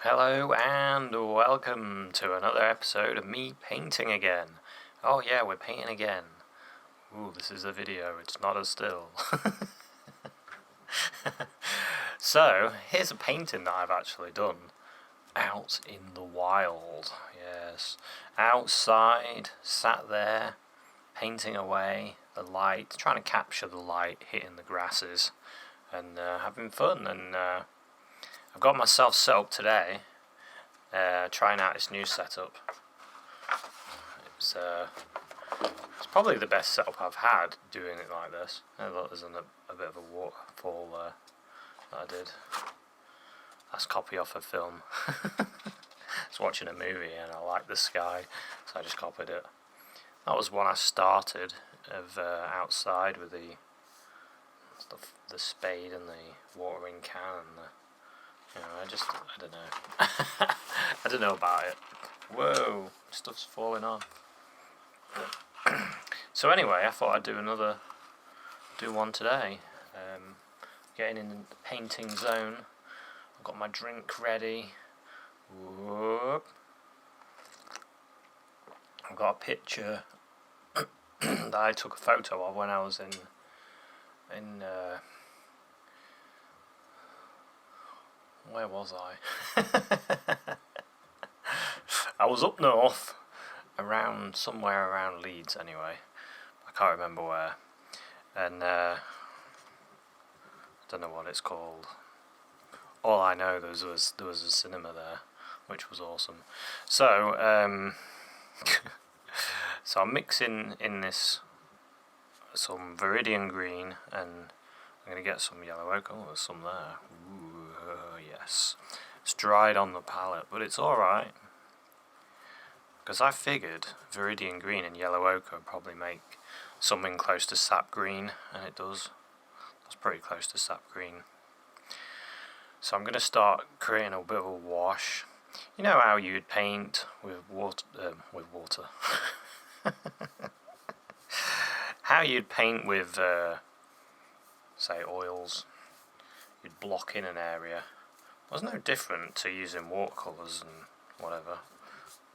Hello and welcome to another episode of me painting again. Oh yeah, we're painting again. Ooh, this is a video, it's not a still. So, here's a painting that I've actually done. Out in the wild, yes. Outside, sat there, painting away the light, trying to capture the light hitting the grasses and having fun. And I've got myself set up today, trying out this new setup. It's probably the best setup I've had doing it like this. There's a bit of a waterfall that I did. That's a copy off a film. I was watching a movie and I liked the sky, so I just copied it. That was one I started of outside with the spade and the watering can and the. I don't know. I don't know about it. Whoa, stuff's falling off. So anyway, I thought I'd do one today. Getting in the painting zone. I've got my drink ready. Whoop. I've got a picture that I took a photo of when I was in where was I? I was up north, somewhere around Leeds anyway. I can't remember where. And I don't know what it's called. All I know there was a cinema there, which was awesome. So so I'm mixing in this some Viridian green, and I'm going to get some yellow ochre. Oh, there's some there. Ooh, yes. It's dried on the palette, but it's alright. Because I figured Viridian green and yellow ochre would probably make something close to sap green, and it does. It's pretty close to sap green. So I'm going to start creating a bit of a wash. You know how you'd paint with water? How you'd paint with, say, oils. You'd block in an area. It was no different to using watercolours and whatever.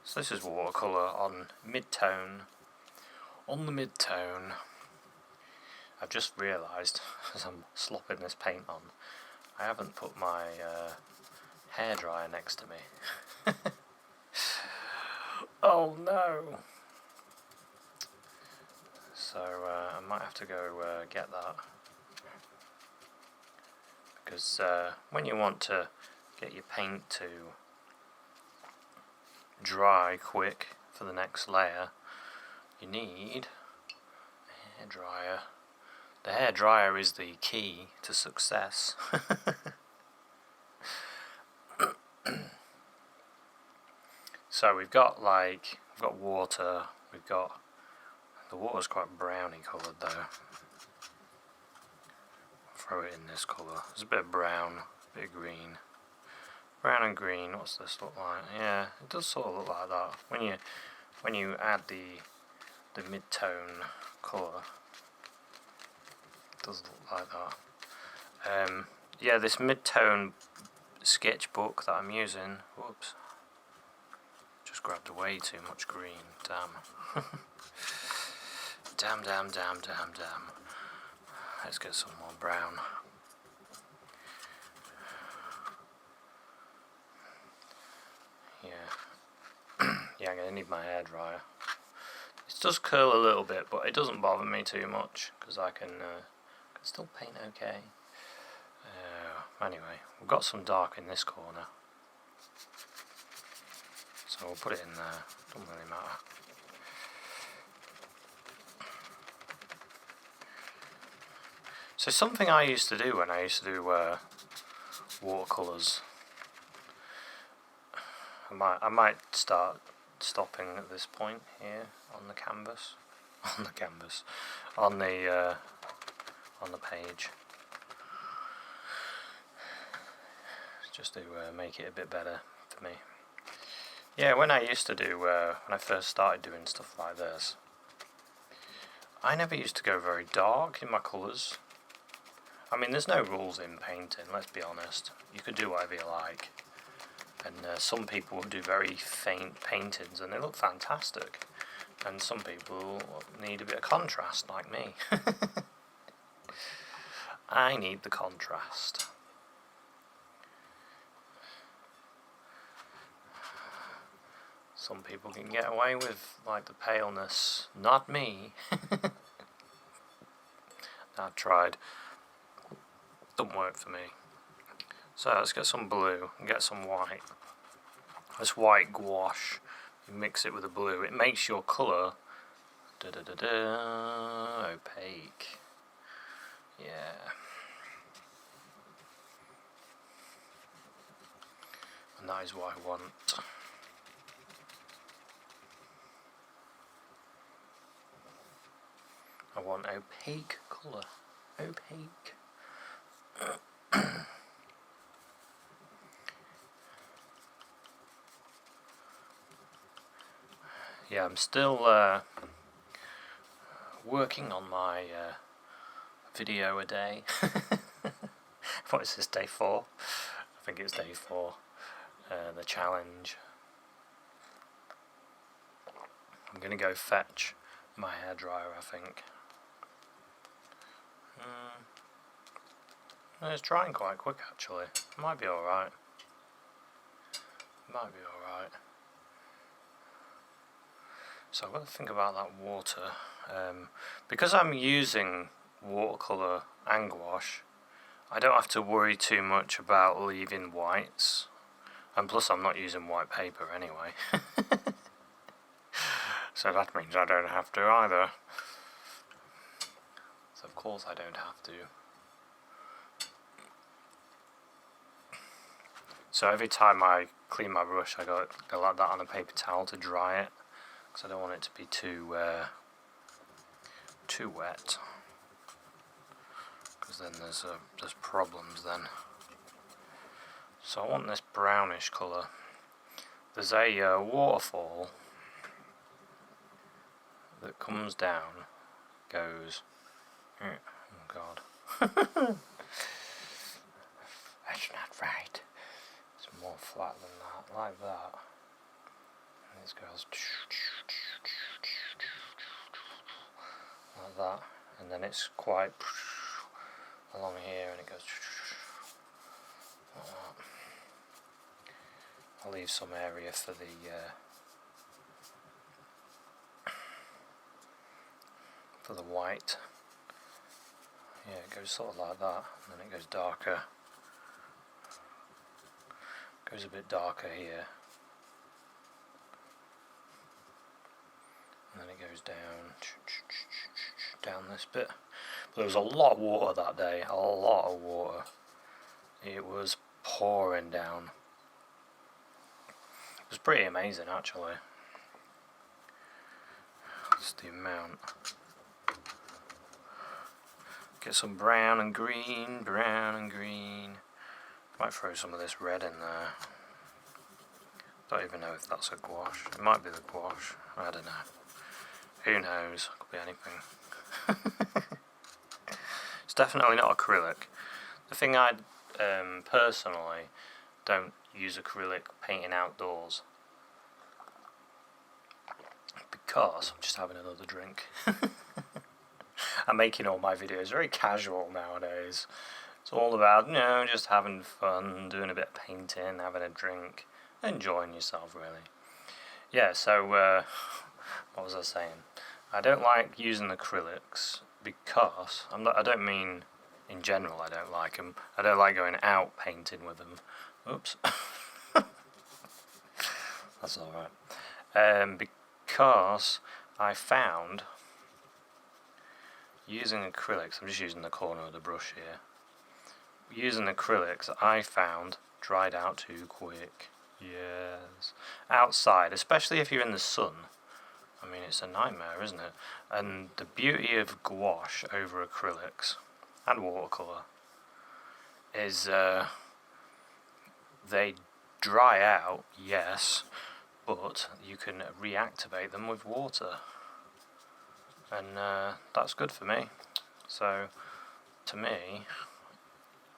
So this is watercolour on mid-tone. On the mid-tone. I've just realised, as I'm slopping this paint on, I haven't put my hairdryer next to me. Oh no! So I might have to go get that. Because when you want to get your paint to dry quick for the next layer, you need a hairdryer. The hairdryer is the key to success. So we've got water, the water's quite browny coloured though. Throw it in this colour. There's a bit of brown, a bit of green. Brown and green, what's this look like? Yeah, it does sort of look like that. When you add the mid-tone colour, it does look like that. Yeah, this mid-tone sketchbook that I'm using, whoops, just grabbed way too much green, damn. Damn. Let's get some more brown. Yeah. Yeah, I'm going to need my hairdryer. It does curl a little bit, but it doesn't bother me too much, because I can still paint okay. Anyway, we've got some dark in this corner. So we'll put it in there, doesn't really matter. So something I used to do when I used to do watercolours, I might start stopping at this point here on the canvas, on the page, just to make it a bit better for me. Yeah, when I first started doing stuff like this, I never used to go very dark in my colours. I mean, there's no rules in painting, let's be honest. You can do whatever you like. And some people do very faint paintings and they look fantastic, and some people need a bit of contrast like me. I need the contrast. Some people can get away with like the paleness, not me. I've tried, doesn't work for me. So let's get some blue and get some white. This white gouache, you mix it with the blue, it makes your colour opaque. Yeah. And that is what I want. I want opaque colour. Opaque. Yeah, I'm still working on my video a day. What is this, day 4? I think it's day 4. The challenge. I'm going to go fetch my hairdryer, I think. It's drying quite quick actually. Might be alright. Might be alright. So I've got to think about that water. Because I'm using watercolour and gouache, I don't have to worry too much about leaving whites. And plus I'm not using white paper anyway. So that means I don't have to either. So of course I don't have to. So every time I clean my brush, I go like that on a paper towel to dry it, because I don't want it to be too wet. Because then there's problems then. So I want this brownish colour. There's a waterfall that comes down, goes. Oh God. That's not right. It's more flat than that, like that. And this goes like that, and then it's quite along here, and it goes like that. I'll leave some area for the white. Yeah, it goes sort of like that, and then it goes darker. Goes a bit darker here. And then it goes down this bit. But there was a lot of water that day, a lot of water. It was pouring down. It was pretty amazing actually. That's the amount. Get some brown and green, brown and green. Might throw some of this red in there. Don't even know if that's a gouache. It might be the gouache. I don't know. Who knows? Could be anything. It's definitely not acrylic. The thing I personally don't use acrylic painting outdoors, because I'm just having another drink. I'm making all my videos very casual nowadays. It's all about, just having fun, doing a bit of painting, having a drink, enjoying yourself really. Yeah, so what was I saying? I don't like using acrylics because I don't mean in general I don't like them. I don't like going out painting with them. Oops. That's alright. Because I found using acrylics, I'm just using the corner of the brush here. Using acrylics, I found dried out too quick. Yes. Outside, especially if you're in the sun. I mean, it's a nightmare, isn't it? And the beauty of gouache over acrylics and watercolour is they dry out, yes, but you can reactivate them with water. And that's good for me. So, to me,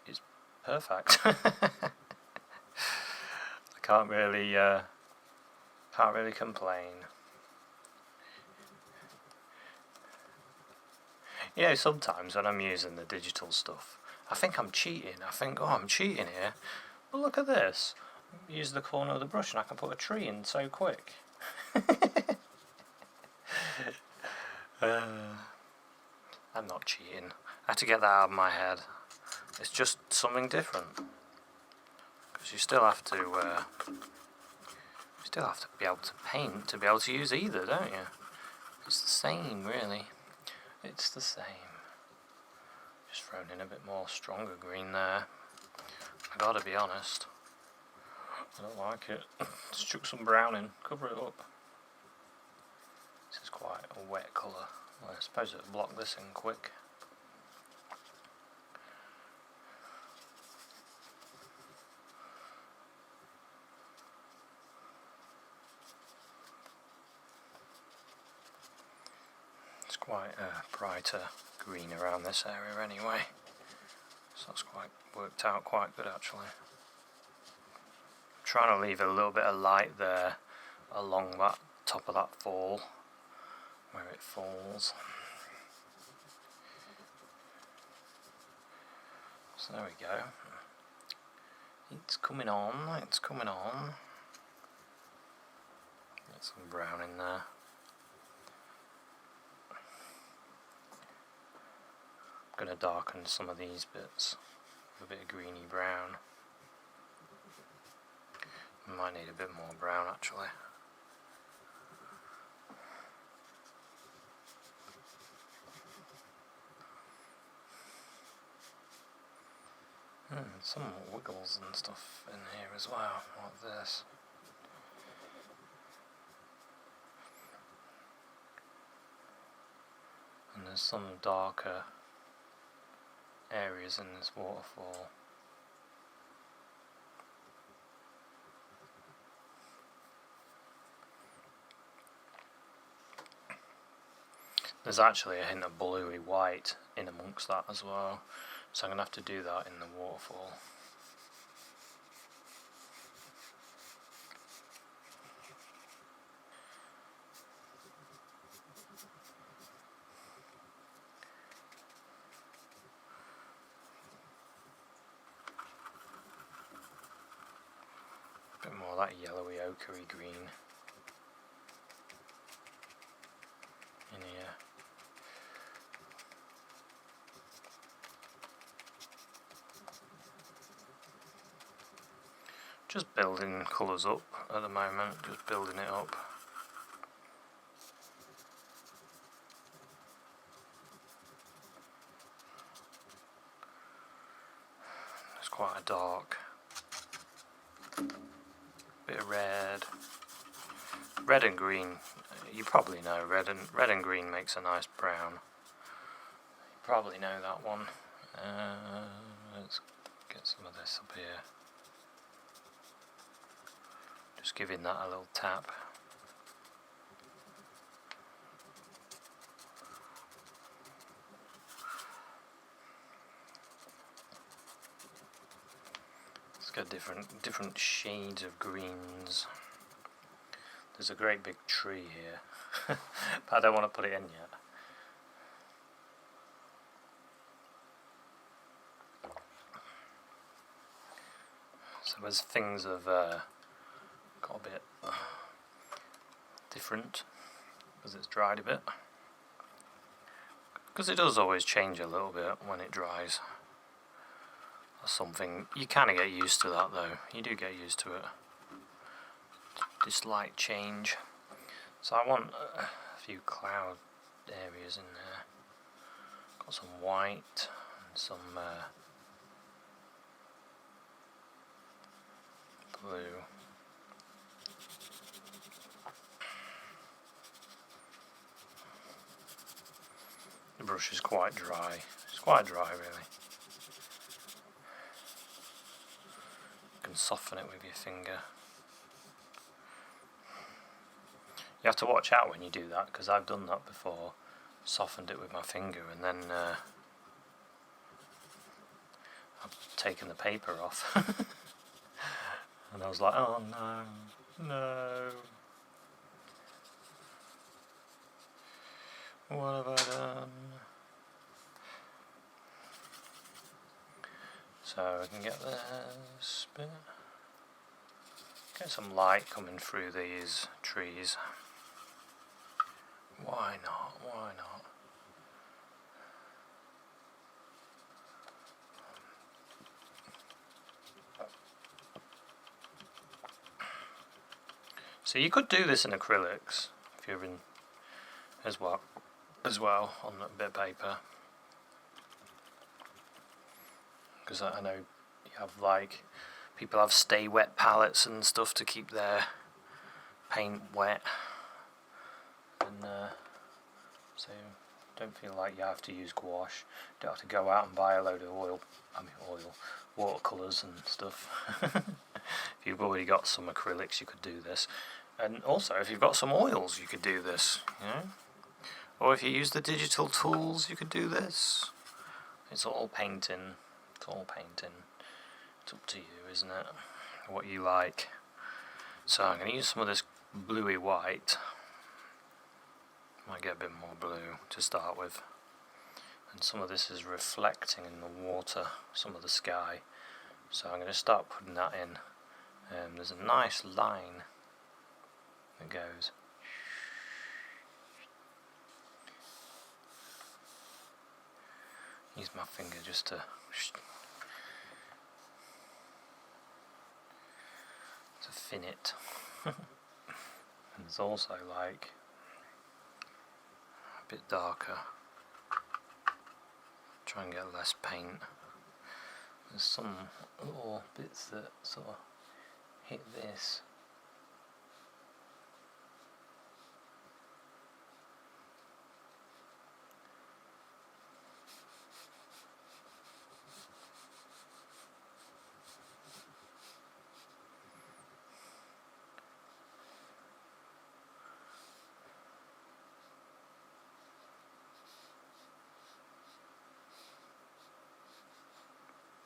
it's perfect. I Can't really complain. You know, sometimes when I'm using the digital stuff, I think I'm cheating. I think, oh, I'm cheating here. But look at this. Use the corner of the brush and I can put a tree in so quick. I'm not cheating. I had to get that out of my head. It's just something different. Because you still have to be able to paint to be able to use either, don't you? It's the same, really. It's the same. Just thrown in a bit more stronger green there. I gotta be honest. I don't like it. Let's chuck some brown in, cover it up. This is quite a wet colour. Well, I suppose it'll block this in quick. It's quite a brighter green around this area anyway. So that's quite worked out quite good actually. Trying to leave a little bit of light there along that top of that fall where it falls. So there we go. It's coming on, it's coming on. Get some brown in there. I'm going to darken some of these bits with a bit of greeny brown. Might need a bit more brown actually. Some wiggles and stuff in here as well, like this. And there's some darker areas in this waterfall. There's actually a hint of bluey white in amongst that as well, so I'm going to have to do that in the waterfall. A bit more of that yellowy ochre green in here. Just building colours up at the moment, just building it up. It's quite a dark bit of red. Red and green, you probably know red and green makes a nice brown. You probably know that one. Let's get some of this up here. Just giving that a little tap. It's got different shades of greens. There's a great big tree here, but I don't want to put it in yet. So as things have got a bit different as it's dried a bit, because it does always change a little bit when it dries or something. You kind of get used to that though, you do get used to it, this light change. So I want a few cloud areas in there. Got some white and some blue. The brush is quite dry. It's quite dry really. You can soften it with your finger. You have to watch out when you do that, because I've done that before. Softened it with my finger and then I've taken the paper off. And I was like, oh no, no. What have I done? So I can get this bit. Get some light coming through these trees. Why not? Why not? So you could do this in acrylics if you're in as well on a bit of paper, because I know you have like people have stay wet palettes and stuff to keep their paint wet, and so don't feel like you have to use gouache. Don't have to go out and buy a load of watercolours and stuff. If you've already got some acrylics, you could do this. And also, if you've got some oils, you could do this, you know? Or if you use the digital tools, you could do this. It's all painting. It's all painting. It's up to you, isn't it? What you like. So I'm going to use some of this bluey white. Might get a bit more blue to start with. And some of this is reflecting in the water, some of the sky. So I'm going to start putting that in. There's a nice line that goes. Use my finger just to thin it. And it's also like a bit darker. Try and get less paint. There's some little bits that sort of hit this.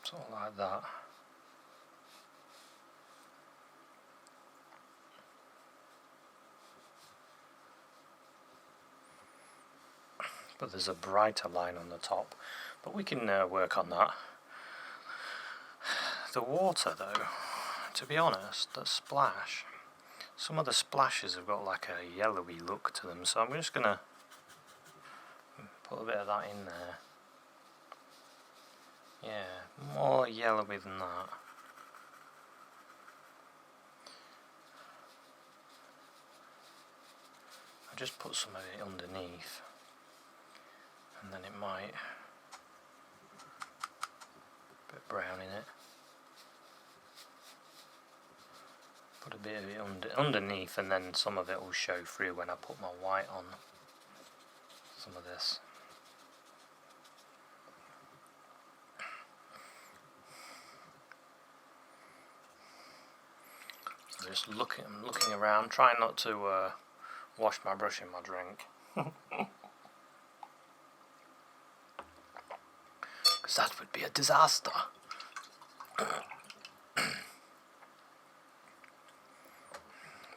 Sort of like that. But there's a brighter line on the top, but we can work on that. The water though, to be honest, the splash, some of the splashes have got like a yellowy look to them, so I'm just going to put a bit of that in there. Yeah, more yellowy than that. I just put some of it underneath, and then it might a bit brown in it. Put a bit of it underneath, and then some of it will show through when I put my white on. Some of this. I'm looking around, trying not to wash my brush in my drink. Because that would be a disaster.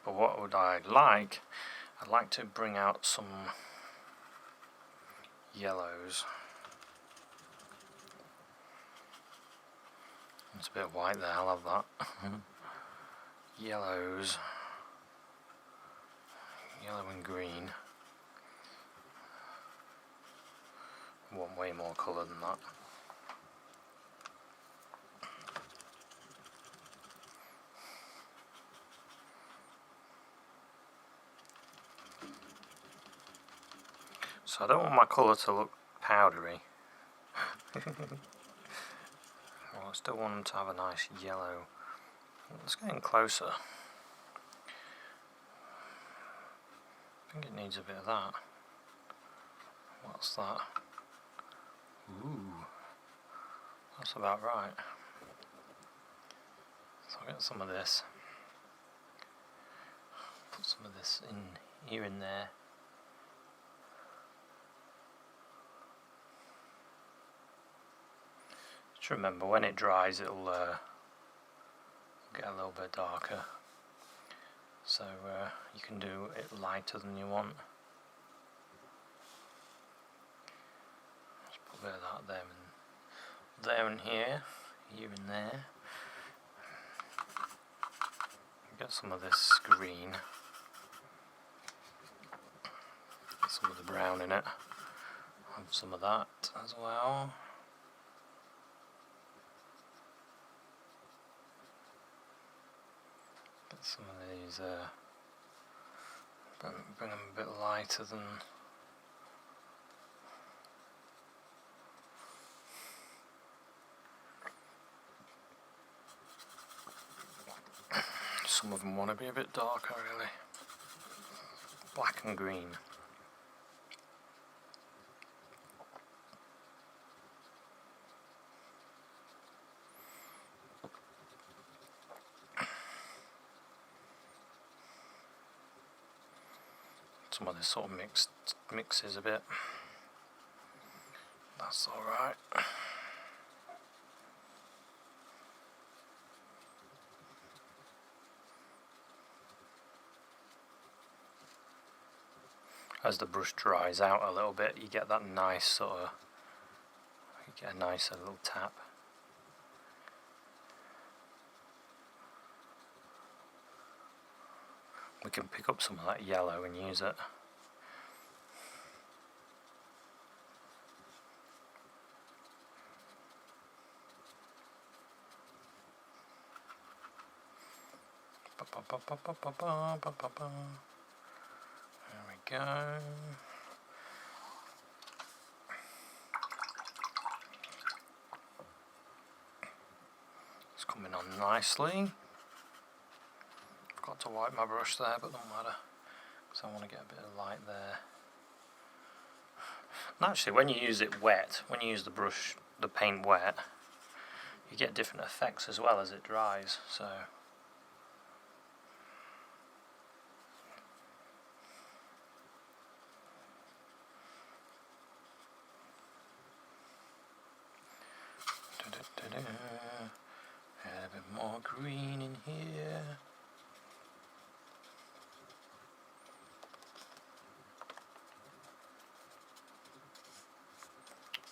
But what would I like? I'd like to bring out some yellows. It's a bit white there, I love that. Yellows. Yellow and green. I want way more colour than that. So I don't want my colour to look powdery. Well, I still want them to have a nice yellow. It's getting closer. I think it needs a bit of that. What's that? Ooh, that's about right. So I'll get some of this. Put some of this in here and there. Just remember, when it dries, it'll get a little bit darker. So you can do it lighter than you want. Just put a bit of that there and here and there. Get some of this green, get some of the brown in it, and some of that as well. Get some of these, bring them a bit lighter than. Some of them want to be a bit darker, really. Black and green. Some of this sort of mixes a bit. That's alright. As the brush dries out a little bit, you get that nice sort of, you get a nice little tap. We can pick up some of that yellow and use it. There we go. It's coming on nicely. Forgot to wipe my brush there, but don't matter, because I want to get a bit of light there. And actually, when you use it wet, when you use the brush, the paint wet, you get different effects as well as it dries. So. Add a bit more green in here.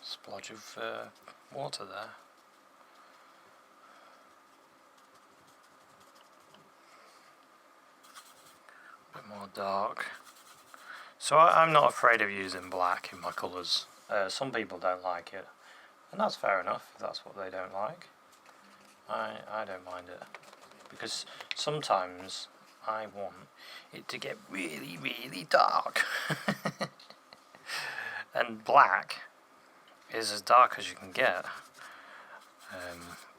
Splodge of water there. A bit more dark. So I'm not afraid of using black in my colours. Some people don't like it. And that's fair enough, if that's what they don't like. I don't mind it. Because sometimes I want it to get really, really dark. And black is as dark as you can get.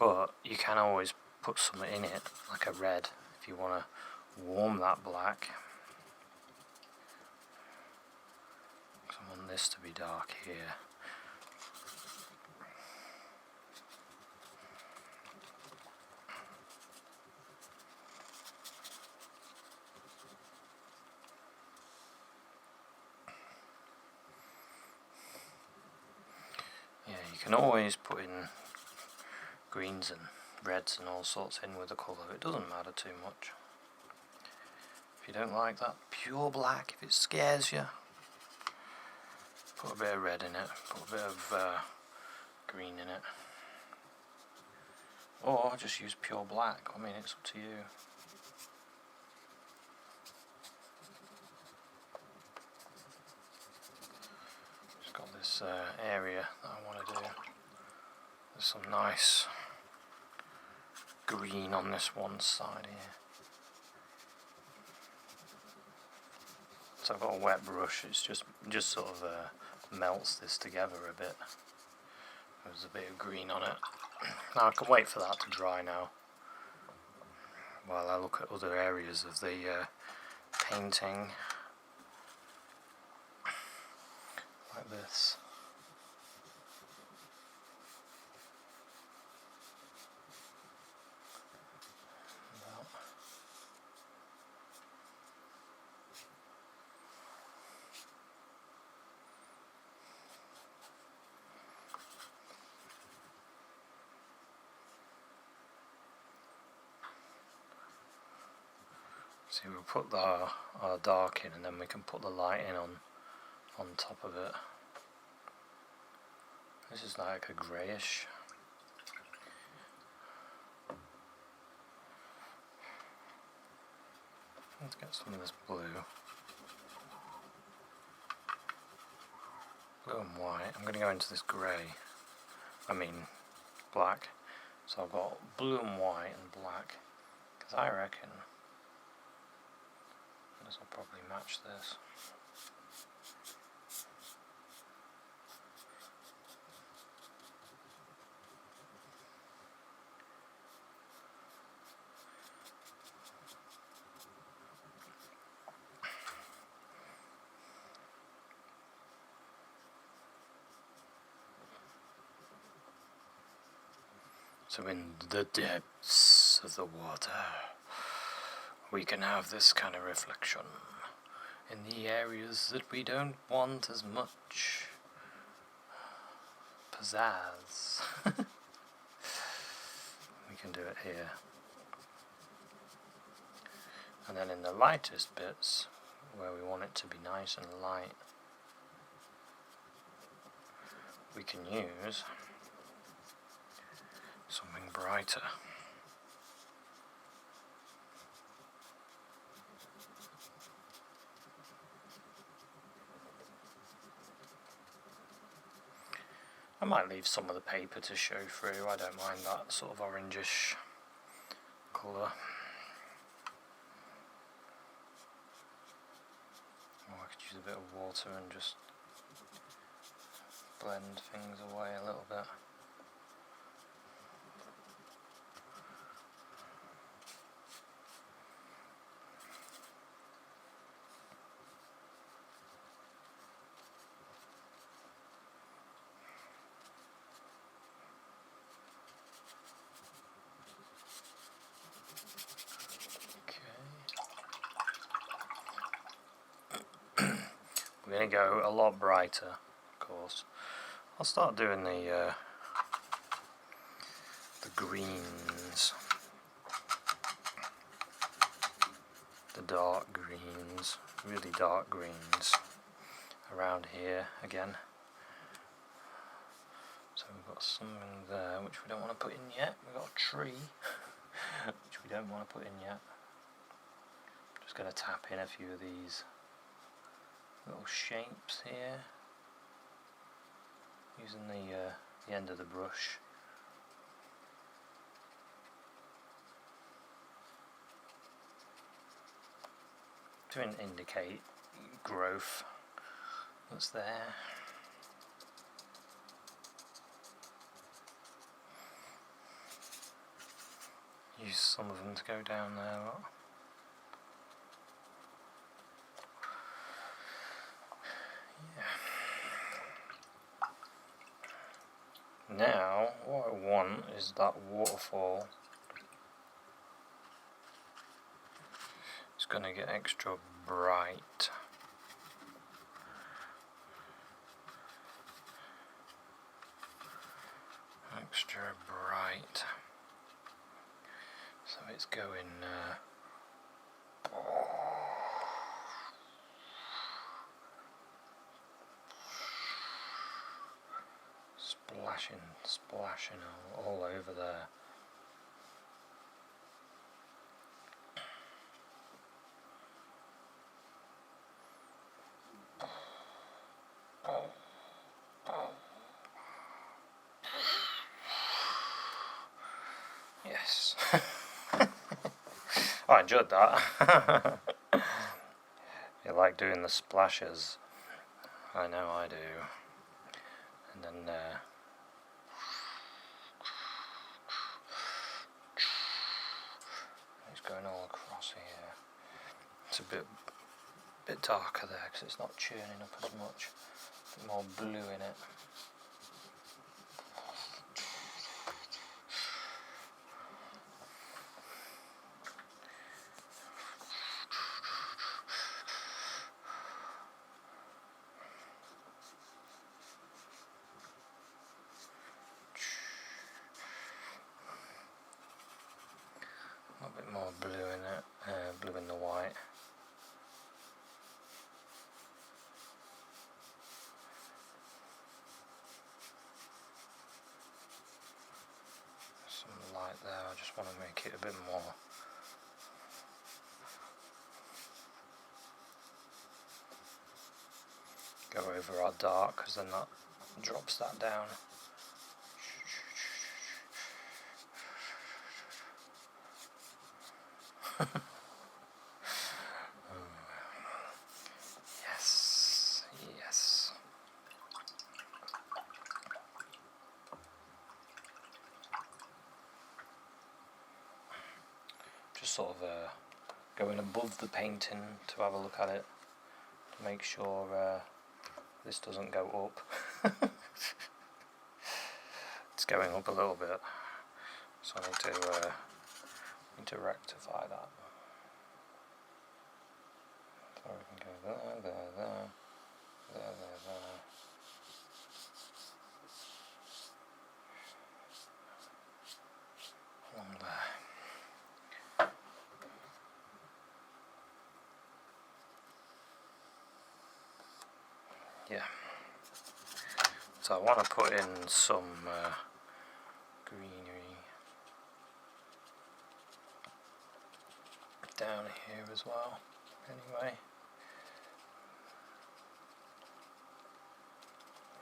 But you can always put something in it, like a red, if you want to warm that black. So I want this to be dark here. You can always put in greens and reds and all sorts in with the colour, it doesn't matter too much. If you don't like that pure black, if it scares you, put a bit of red in it, put a bit of green in it. Or just use pure black, I mean it's up to you. Got this area that I want to do. There's some nice green on this one side here. So I've got a wet brush, it's just sort of melts this together a bit. There's a bit of green on it. Now I can wait for that to dry now, while I look at other areas of the painting. Like this. See, we'll put our dark in, and then we can put the light in on top of it. This is like a greyish. Let's get some of this blue. Blue and white. I'm going to go into this grey. Black. So I've got blue and white and black. Because I reckon this will probably match this. So in the depths of the water, we can have this kind of reflection. In the areas that we don't want as much pizzazz, we can do it here. And then in the lightest bits, where we want it to be nice and light, we can use something brighter. I might leave some of the paper to show through. I don't mind that sort of orangish colour. Or I could use a bit of water and just blend things away a little bit. We're going to go a lot brighter, of course. I'll start doing the greens, the dark greens, really dark greens around here again. So we've got something there which we don't want to put in yet. We've got a tree which we don't want to put in yet. Just going to tap in a few of these little shapes here, using the end of the brush. To indicate growth that's there. Use some of them to go down there. Now, what I want is that waterfall. It's going to get extra bright. Extra bright. So it's going splashing all over there. Yes. I enjoyed that. You like doing the splashes. I know I do. And then it's going all across here. It's a bit darker there because it's not churning up as much. A bit more blue in it. A bit more blue in it, blue in the white. light. Some light there, I just want to make it a bit more. Go over our dark, because then that drops that down. Yes, yes. Just sort of going above the painting to have a look at it, to make sure this doesn't go up. It's going up a little bit, so I need to rectify that. So we can go there. Along there. Yeah. So I want to put in some greenery down here as well. Anyway,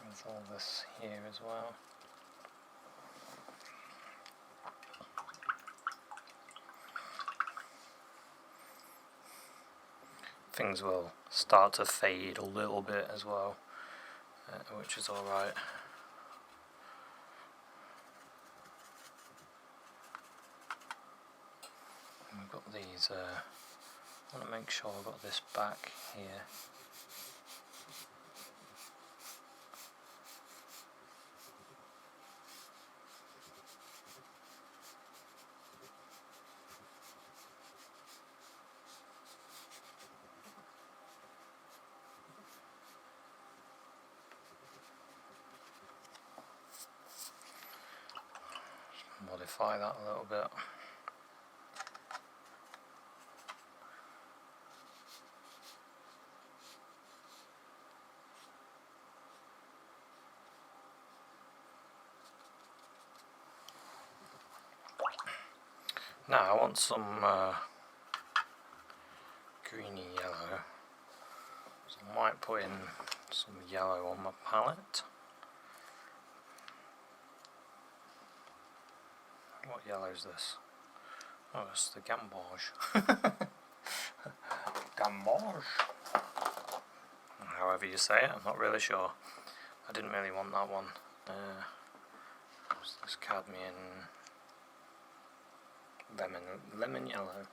there's all this here as well. Things will start to fade a little bit as well, which is alright. We've got these, I want to make sure I've got this back here. Modify that a little bit. Now I want some greeny yellow, so I might put in some yellow on my palette. What yellow is this? Oh, it's the gamboge. Gamboge. However you say it, I'm not really sure. I didn't really want that one. This cadmium lemon yellow.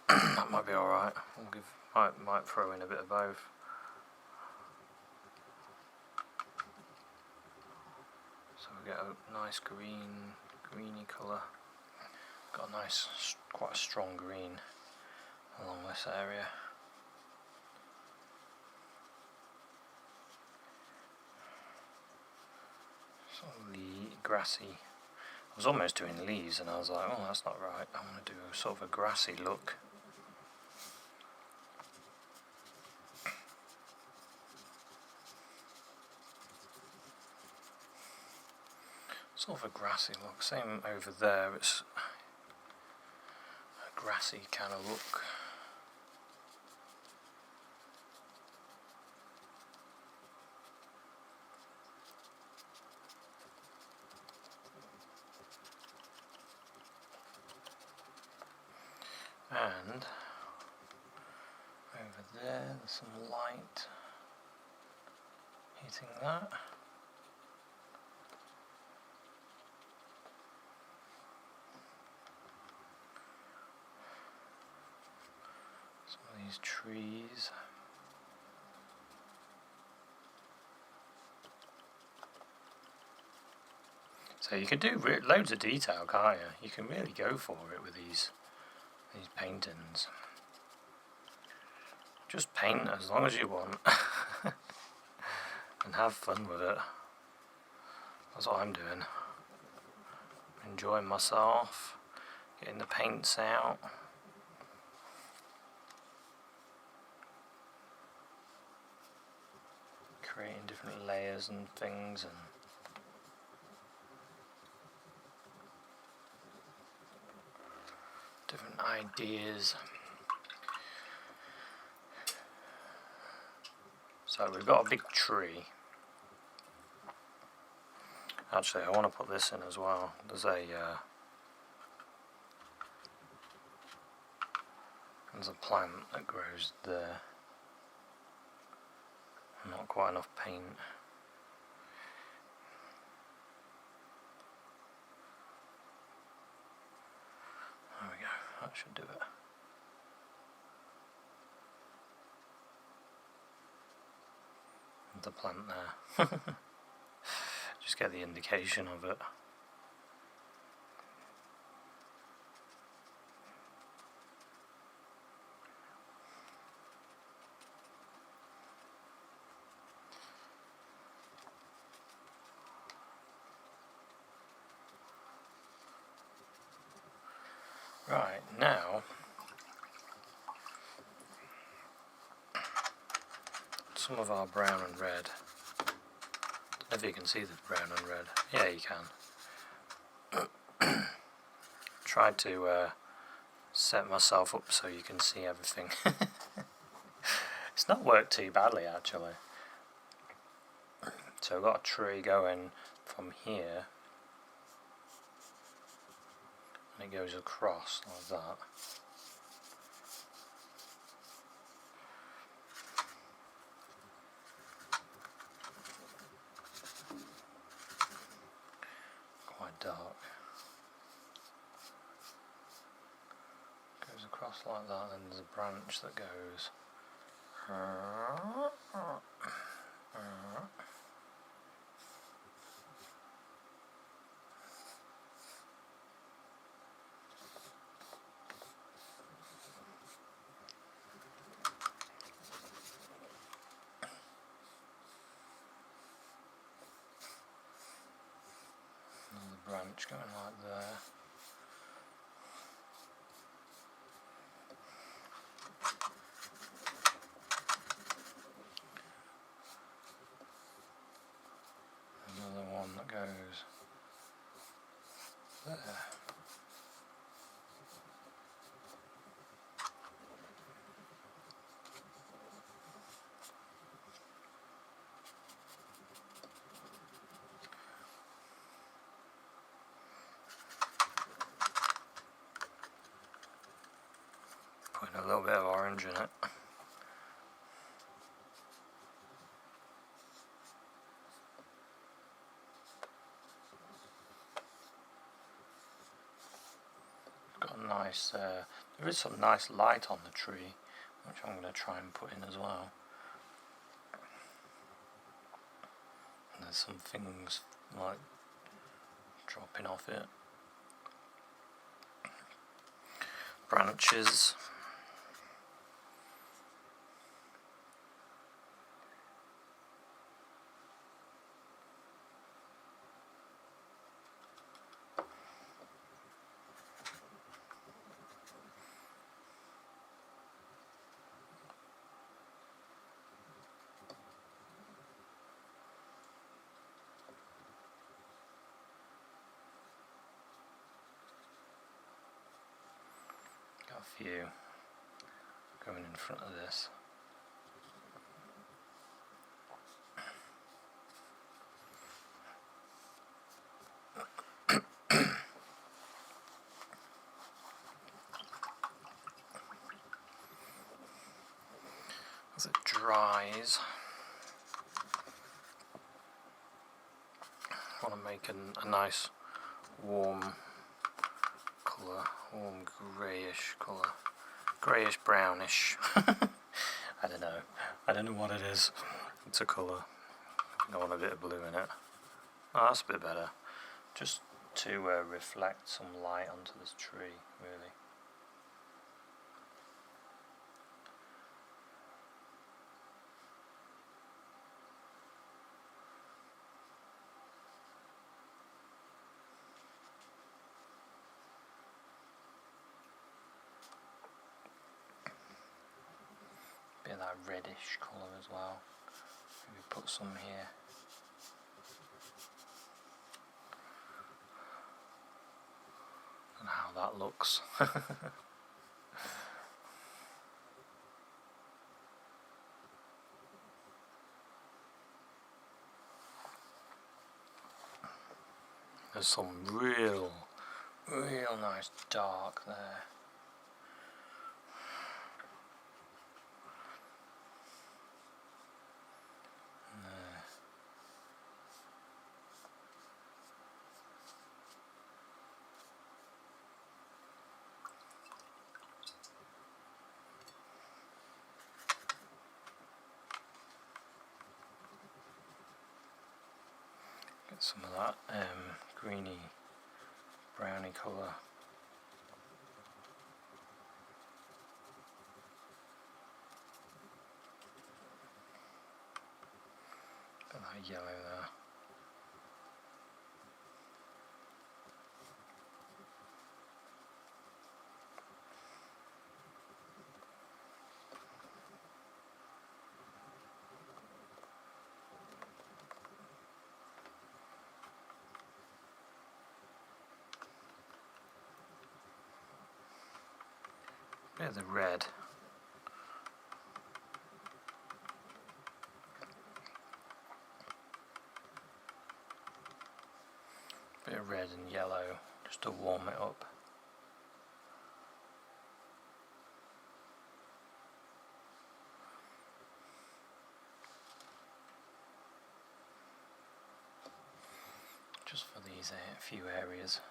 That might be alright. Might throw in a bit of both. So we get a nice greeny colour. Got a nice, quite a strong green along this area. Sort of grassy. I was almost doing leaves and I was like, oh, that's not right. I want to do a sort of a grassy look. Sort of a grassy look. Same over there, it's a grassy kind of look. And over there, there's some light hitting that. Some of these trees. So you can do loads of detail, can't you? You can really go for it with these paintings. Just paint as long as you want and have fun with it. That's what I'm doing. Enjoying myself, getting the paints out. creating different layers and things, and different ideas. So we've got a big tree. Actually, I want to put this in as well. There's a plant that grows there. Not quite enough paint. There we go, that should do it. The plant there. Just get the indication of it. Right, now some of our brown and red. Don't know if you can see the brown and red. Yeah, you can. Tried to set myself up so you can see everything. It's not worked too badly actually. So I've got a tree going from here, and it goes across like that. Quite dark. Goes across like that, and there's a branch that goes. Branch going like there. Another one that goes there. Putting a little bit of orange in it. Got a nice, there is some nice light on the tree, which I'm going to try and put in as well. And there's some things like dropping off it. Branches. Got a few going in front of this. As it dries, I want to make a nice warm colour, warm greyish colour, greyish brownish. I don't know what it is. It's a colour. I want a bit of blue in it. Oh, that's a bit better. Just to reflect some light onto this tree, really. Bit of that reddish colour as well. Maybe put some here. And how that looks. There's some real nice dark there. Get some of that greeny, browny colour. Got that yellow there. Bit of the red. Bit of red and yellow just to warm it up. Just for these few areas.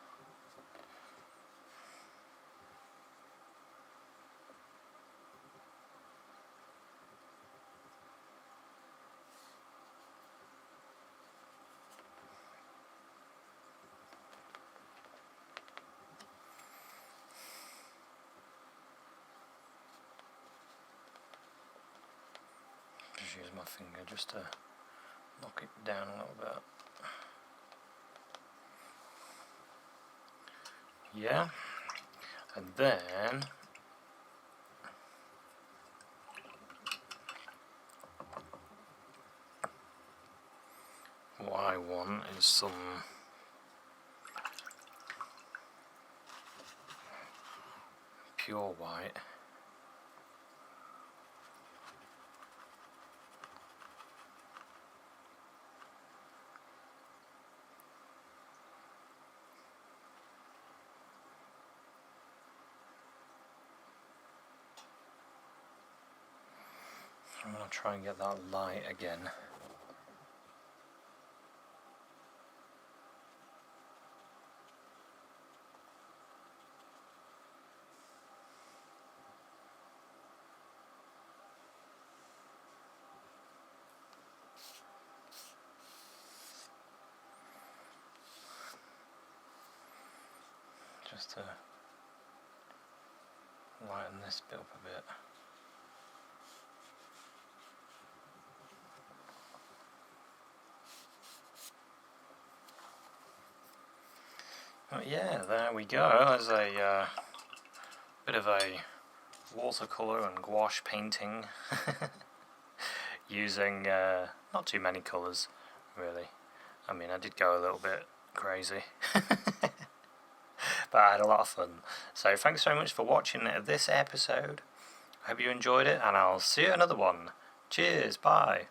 Just use my finger just to knock it down a little bit. Yeah, and then what I want is some pure white. I'm going to try and get that light again. Just to lighten this bit up a bit. But yeah, there we go. There's a bit of a watercolour and gouache painting using not too many colours, really. I mean, I did go a little bit crazy, but I had a lot of fun. So thanks so much for watching this episode. I hope you enjoyed it, and I'll see you in another one. Cheers, bye.